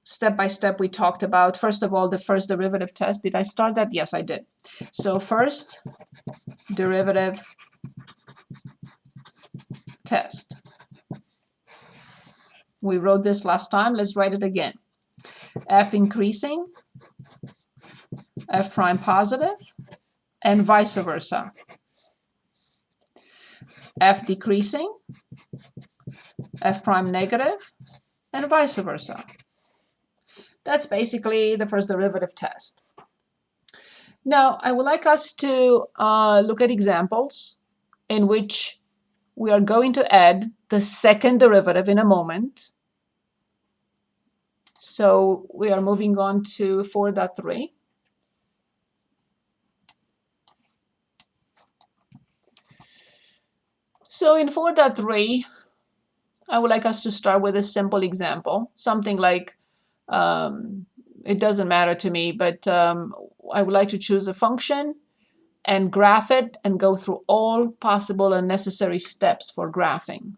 step by step we talked about. First of all, the first derivative test. Did I start that? Yes, I did. So first derivative test. We wrote this last time. Let's write it again. F increasing, F prime positive, and vice versa. F decreasing, F prime negative, and vice versa. That's basically the first derivative test. Now, I would like us to look at examples in which we are going to add the second derivative in a moment. So we are moving on to 4.3. So in 4.3, I would like us to start with a simple example, something like, it doesn't matter to me, but I would like to choose a function and graph it and go through all possible and necessary steps for graphing.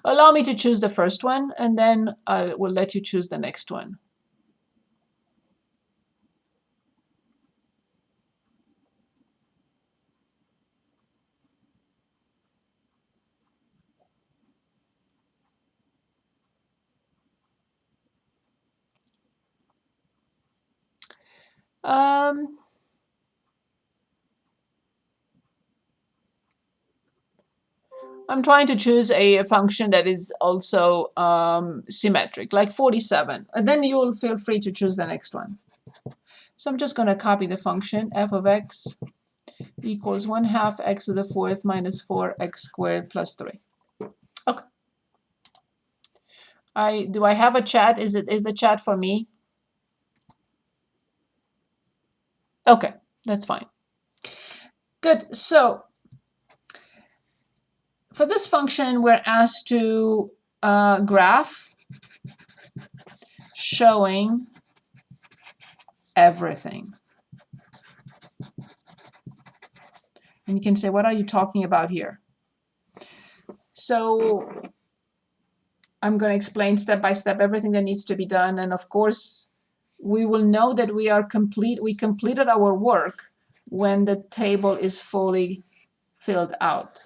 Allow me to choose the first one, and then I will let you choose the next one. I'm trying to choose a function that is also symmetric, like 47. And then you will feel free to choose the next one. So I'm just going to copy the function f of x equals 1/2 x to the 4th minus 4x squared plus 3. Okay. Do I have a chat? Is the chat for me? Okay, that's fine. Good. So for this function, we're asked to graph showing everything. And you can say, what are you talking about here? So I'm going to explain step by step everything that needs to be done. And of course, we will know that we completed our work when the table is fully filled out.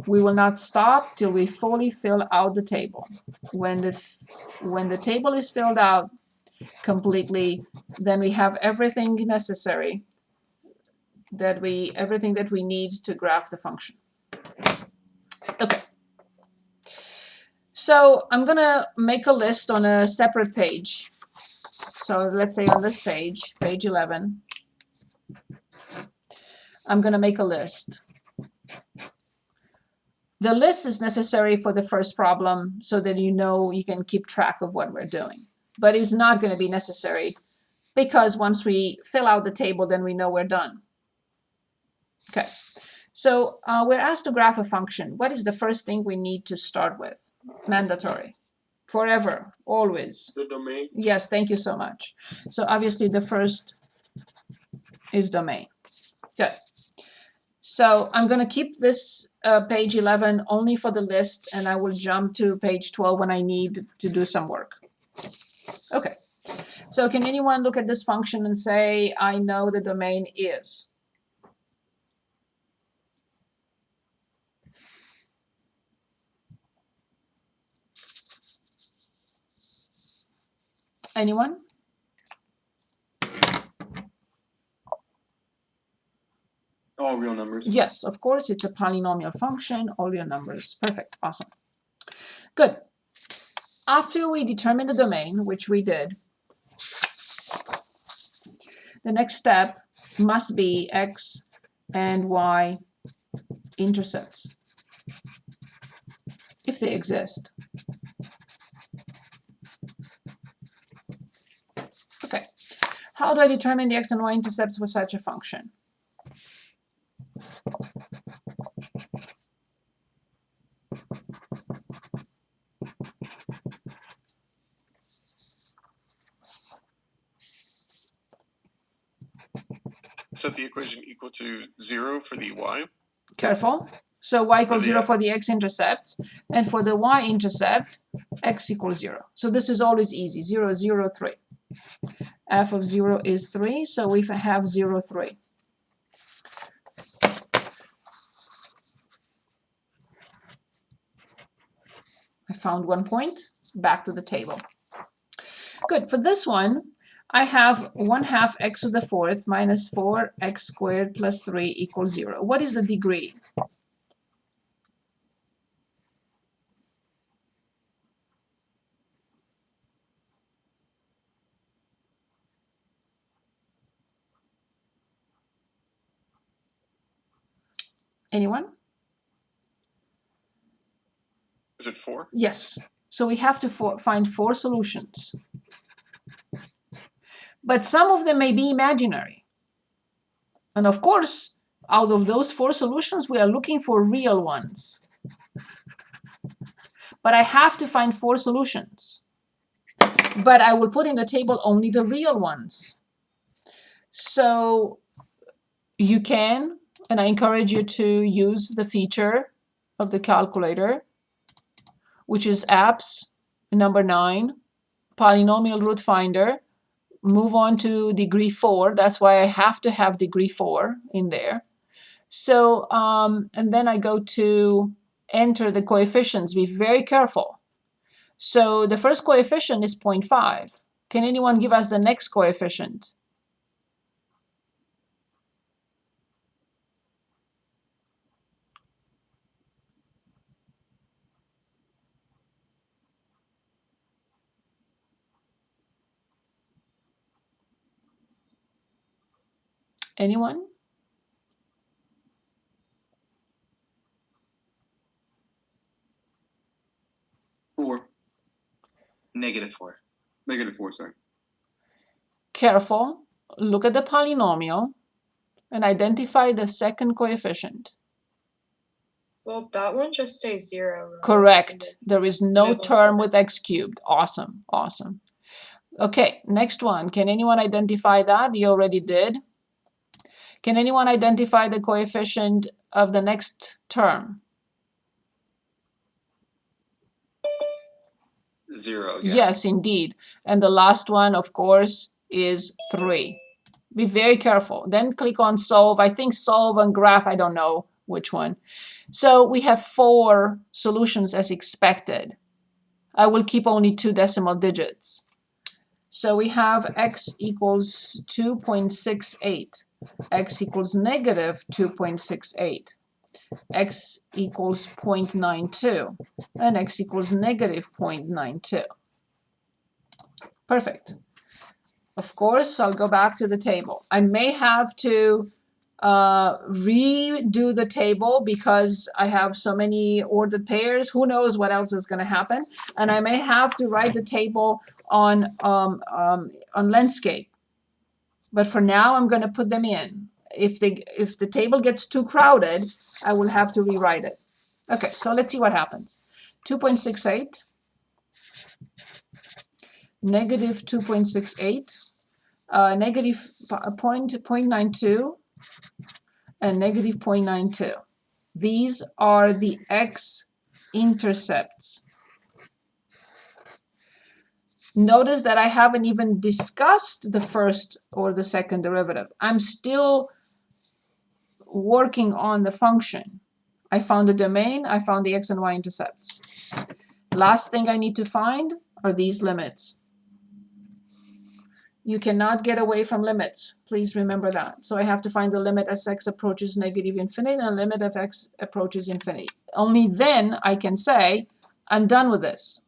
We will not stop till we fully fill out the table. When the table is filled out completely, then we have everything necessary everything that we need to graph the function. Okay. So I'm going to make a list on a separate page. So let's say on this page, page 11, I'm going to make a list. The list is necessary for the first problem so that you can keep track of what we're doing. But it's not going to be necessary because once we fill out the table, then we know we're done. Okay. So we're asked to graph a function. What is the first thing we need to start with? Mandatory. Forever, always. The domain. Yes, thank you so much. So obviously the first is domain. Good. So I'm going to keep this page 11 only for the list, and I will jump to page 12 when I need to do some work. Okay. So can anyone look at this function and say, I know the domain is? Anyone? All real numbers. Yes, of course, it's a polynomial function, all real numbers. Perfect, awesome. Good. After we determine the domain, which we did, the next step must be x and y intercepts, if they exist. Okay. How do I determine the x and y intercepts for such a function? Set the equation equal to 0 for the y. Careful. So y equals For the 0 for the x-intercept, and for the y-intercept, x equals 0. So this is always easy, 0, 0, 3. F of 0 is 3, so we have 0, 3. I found 1 point, back to the table. Good, for this one, I have 1/2 x to the 4th minus 4x squared plus 3 equals 0. What is the degree? Anyone? Is it 4? Yes. So we have to find 4 solutions. But some of them may be imaginary. And of course, out of those 4 solutions, we are looking for real ones. But I have to find 4 solutions. But I will put in the table only the real ones. So you can, and I encourage you to use the feature of the calculator, which is apps number 9, polynomial root finder. Move on to degree 4. That's why I have to have degree 4 in there. So, and then I go to enter the coefficients. Be very careful. So the first coefficient is 0.5. Can anyone give us the next coefficient? Anyone? Four. -4. -4, sorry. Careful. Look at the polynomial and identify the second coefficient. Well, that one just stays 0. Right? Correct. There is no middle term part. with x cubed. Awesome. Awesome. Okay, next one. Can anyone identify that? You already did. Can anyone identify the coefficient of the next term? 0 again. Yes, indeed. And the last one, of course, is 3. Be very careful. Then click on solve. I think solve and graph, I don't know which one. So we have 4 solutions as expected. I will keep only 2 decimal digits. So we have x equals 2.68, x equals negative 2.68, x equals 0.92, and x equals negative 0.92. Perfect. Of course, I'll go back to the table. I may have to redo the table because I have so many ordered pairs. Who knows what else is going to happen? And I may have to write the table on landscape. But for now, I'm going to put them in. If the table gets too crowded, I will have to rewrite it. Okay, so let's see what happens. 2.68, negative 2.68, negative 0.92, and negative 0.92. These are the x-intercepts. Notice that I haven't even discussed the first or the second derivative. I'm still working on the function. I found the domain, I found the x and y intercepts. Last thing I need to find are these limits. You cannot get away from limits. Please remember that. So I have to find the limit as x approaches negative infinity and the limit of x approaches infinity. Only then I can say, I'm done with this.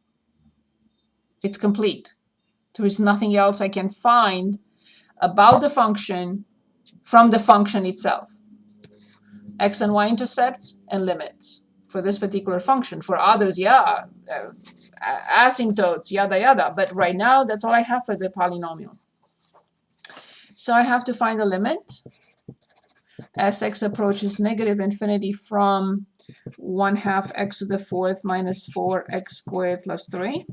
It's complete. There is nothing else I can find about the function from the function itself. X and y intercepts and limits for this particular function. For others, yeah, asymptotes, yada yada. But right now, that's all I have for the polynomial. So I have to find the limit as x approaches negative infinity from 1/2 x to the 4th minus 4x squared plus 3.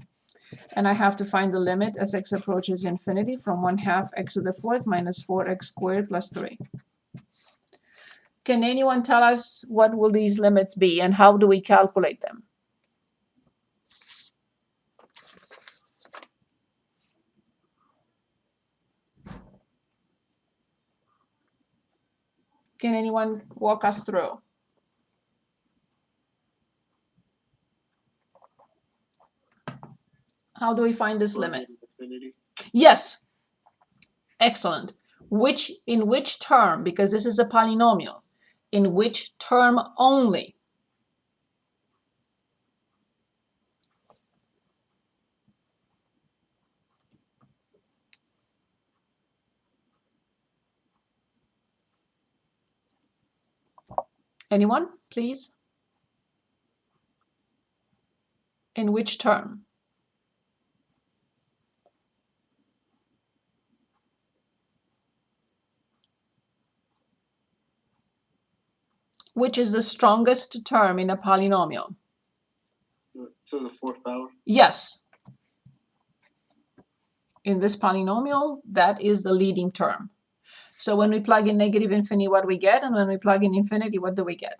And I have to find the limit as x approaches infinity from 1/2 x to the 4th minus 4x squared plus 3. Can anyone tell us what will these limits be and how do we calculate them? Can anyone walk us through? How do we find this limit? Infinity. Yes. Excellent. In which term, because this is a polynomial, in which term only? Anyone, please? In which term? Which is the strongest term in a polynomial? To the fourth power. Yes. In this polynomial, that is the leading term. So when we plug in negative infinity, what we get? And when we plug in infinity, what do we get?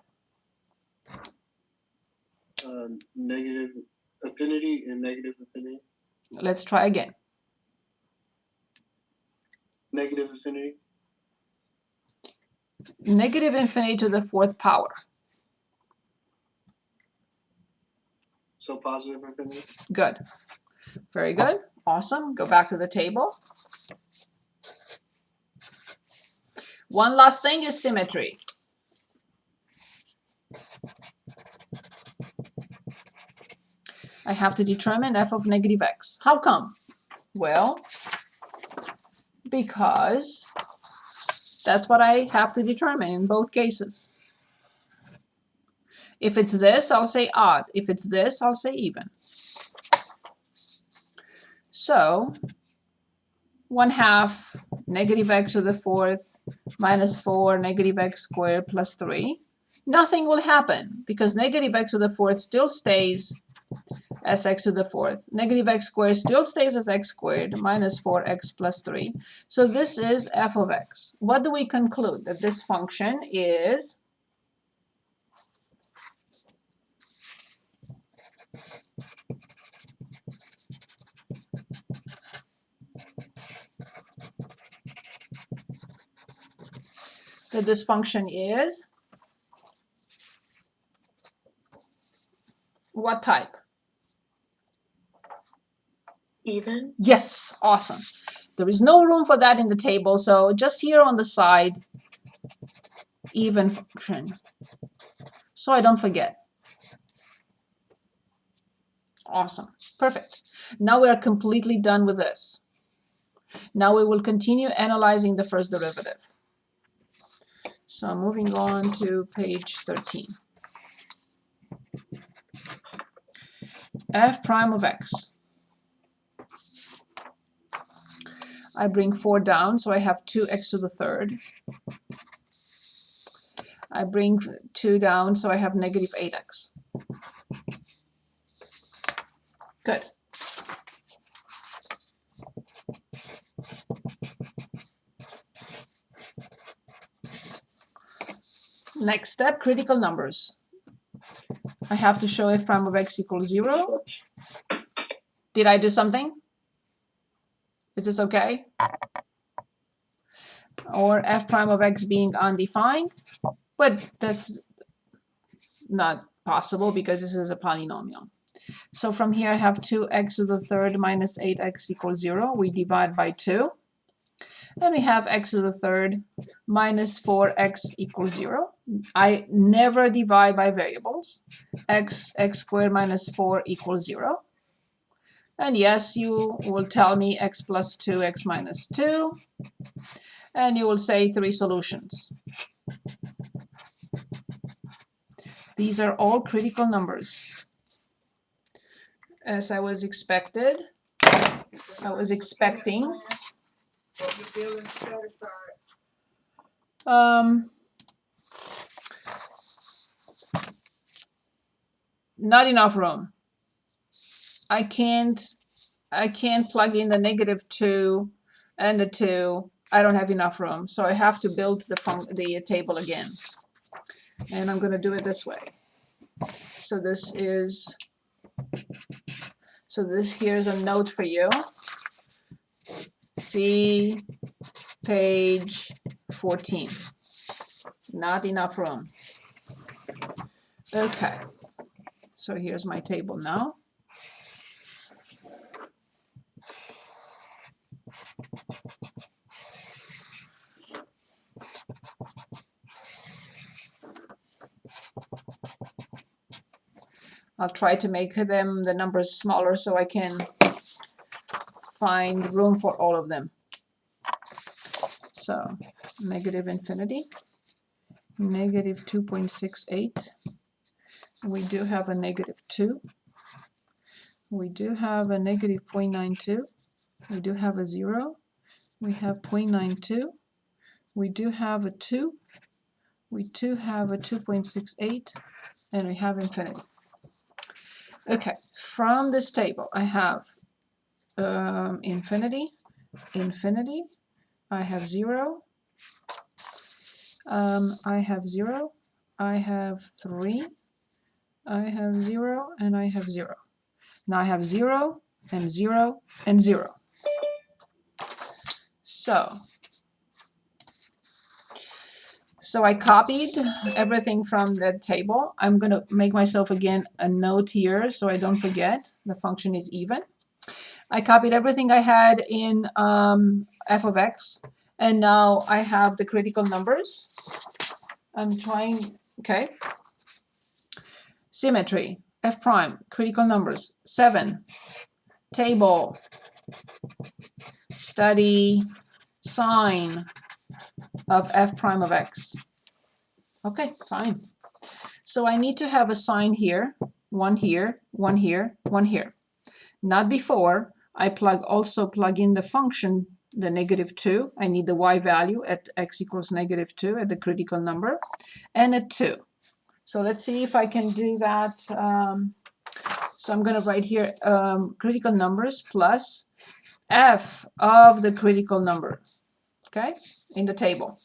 Negative infinity and negative infinity. Let's try again. Negative infinity. Negative infinity to the fourth power. So positive infinity. Good. Very good. Awesome. Go back to the table. One last thing is symmetry. I have to determine f of negative x. How come? Well, because that's what I have to determine in both cases. If it's this, I'll say odd. If it's this, I'll say even. So 1/2 negative x to the fourth minus 4 negative x squared plus 3. Nothing will happen because negative x to the fourth still stays as x to the fourth. Negative x squared still stays as x squared minus 4x plus 3. So this is f of x. What do we conclude? That this function is what type? Even? Yes, awesome. There is no room for that in the table, so just here on the side, even function. So I don't forget. Awesome. Perfect. Now we are completely done with this. Now we will continue analyzing the first derivative. So moving on to page 13. F prime of x. I bring 4 down, so I have 2x to the third. I bring 2 down, so I have negative 8x. Good. Next step, critical numbers. I have to show f prime of x equals 0. Did I do something? Is this okay? Or f prime of x being undefined, but that's not possible because this is a polynomial. So from here I have 2x to the third minus 8x equals 0. We divide by 2. Then we have x to the third minus 4x equals 0. I never divide by variables. X squared minus 4 equals 0. And yes, you will tell me x plus 2, x minus 2. And you will say 3 solutions. These are all critical numbers. As I was expecting. Not enough room. I can't plug in the negative 2 and the 2. I don't have enough room, so I have to build the table again. And I'm going to do it this way. So this is, here's a note for you. See page 14. Not enough room. Okay. So here's my table now. I'll try to make them the numbers smaller so I can find room for all of them. So negative infinity, negative 2.68. We do have a negative 2. We do have a negative 0.92. We do have a 0. We have 0.92. We do have a 2. We do have a 2.68. And we have infinity. Okay, from this table, I have infinity, infinity. I have 0. I have 0. I have 3. I have 0, and I have 0. Now I have 0, and 0, and 0. So I copied everything from the table. I'm going to make myself again a note here so I don't forget. The function is even. I copied everything I had in f of x, and now I have the critical numbers. I'm trying, okay. Symmetry, f prime, critical numbers, 7. Table, study sign of f prime of x. Okay, fine. So I need to have a sign here, 1 here, 1 here, 1 here. Not before. I also plug in the function, the negative 2. I need the y value at x equals negative 2 at the critical number, and a 2. So let's see if I can do that. So I'm going to write here critical numbers plus f of the critical number, okay, in the table.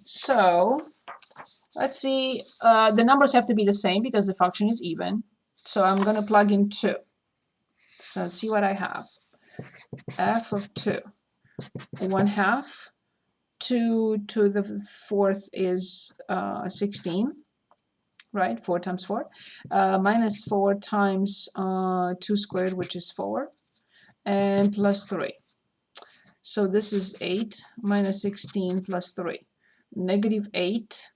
So let's see, the numbers have to be the same because the function is even. So I'm going to plug in 2. So let's see what I have. F of 2, 1/2. 2 to the 4th is 16, right? 4 times 4. Minus 4 times 2 squared, which is 4, and plus 3. So this is 8 minus 16 plus 3. Negative 8.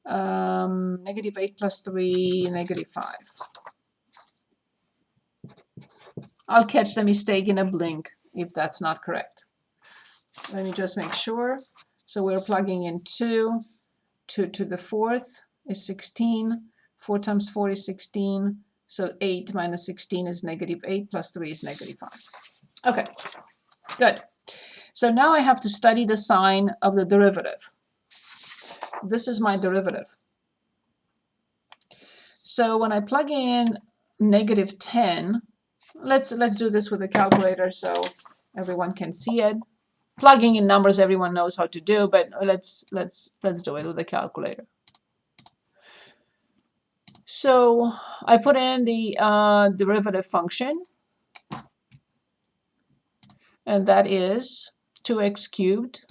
Negative 8 plus 3, negative 5. I'll catch the mistake in a blink if that's not correct. Let me just make sure. So we're plugging in 2. 2 to the 4th is 16. 4 times 4 is 16. So 8 minus 16 is negative 8 plus 3 is negative 5. Okay, good. So now I have to study the sign of the derivative. This is my derivative. So when I plug in negative 10, let's do this with a calculator so everyone can see it. Plugging in numbers everyone knows how to do, but let's do it with a calculator. So I put in the derivative function, and that is 2x cubed,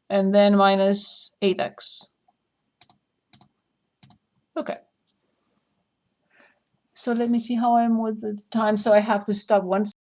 and then minus 8x. Okay. So let me see how I'm with the time. So I have to stop once.